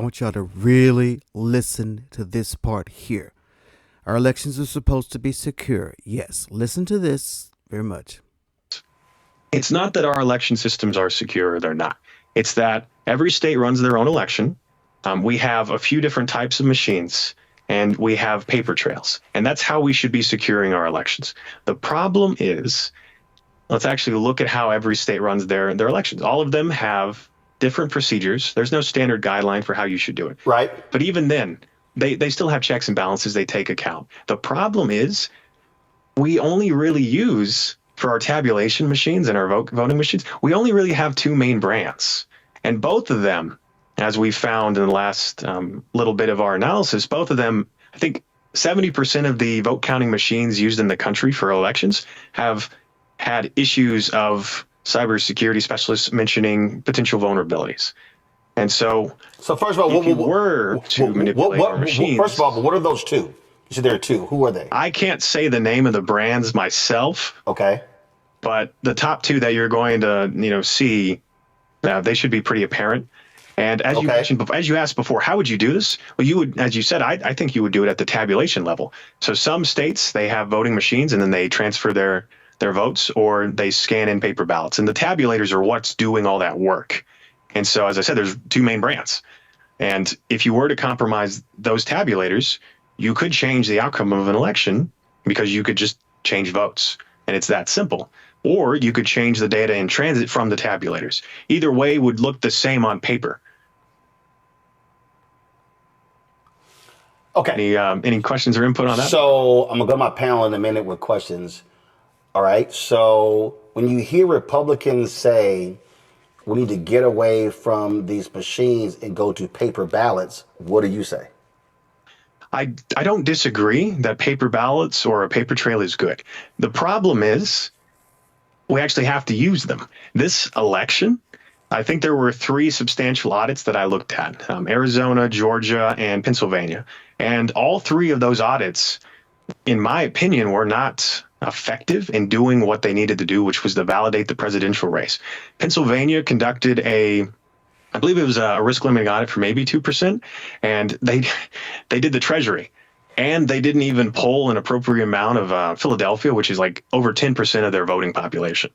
I want y'all to really listen to this part here. Our elections are supposed to be secure. Yes, listen to this very much. It's not that our election systems are secure or they're not. It's that every state runs their own election. We have a few different types of machines and we have paper trails. And that's how we should be securing our elections. The problem is, let's actually look at how every state runs their elections. All of them have different procedures. There's no standard guideline for how you should do it. Right. But even then, they still have checks and balances they take account. The problem is we only really use, for our tabulation machines and our voting machines, we only really have two main brands. And both of them, as we found in the last little bit of our analysis, both of them, I think 70% of the vote counting machines used in the country for elections have had issues of cybersecurity specialists mentioning potential vulnerabilities. And so first of all, if you were to manipulate our machines... First of all, what are those two? You said there are two. Who are they? I can't say the name of the brands myself. Okay. But the top two that you're going to, see, they should be pretty apparent. And as you mentioned, as you asked before, how would you do this? Well, you would, as you said, I think you would do it at the tabulation level. So some states, they have voting machines and then they transfer their votes, or they scan in paper ballots. And the tabulators are what's doing all that work. And so, as I said, there's two main brands. And if you were to compromise those tabulators, you could change the outcome of an election because you could just change votes. And it's that simple. Or you could change the data in transit from the tabulators. Either way would look the same on paper. Okay. Any questions or input on that? So I'm going to go to my panel in a minute with questions. All right. So when you hear Republicans say we need to get away from these machines and go to paper ballots, what do you say? I don't disagree that paper ballots or a paper trail is good. The problem is we actually have to use them. This election, I think there were 3 substantial audits that I looked at, Arizona, Georgia, and Pennsylvania. And all 3 of those audits, in my opinion, were not effective in doing what they needed to do, which was to validate the presidential race. Pennsylvania conducted I believe it was a risk limiting audit for maybe 2%, and they did the Treasury, and they didn't even poll an appropriate amount of Philadelphia, which is like over 10% of their voting population.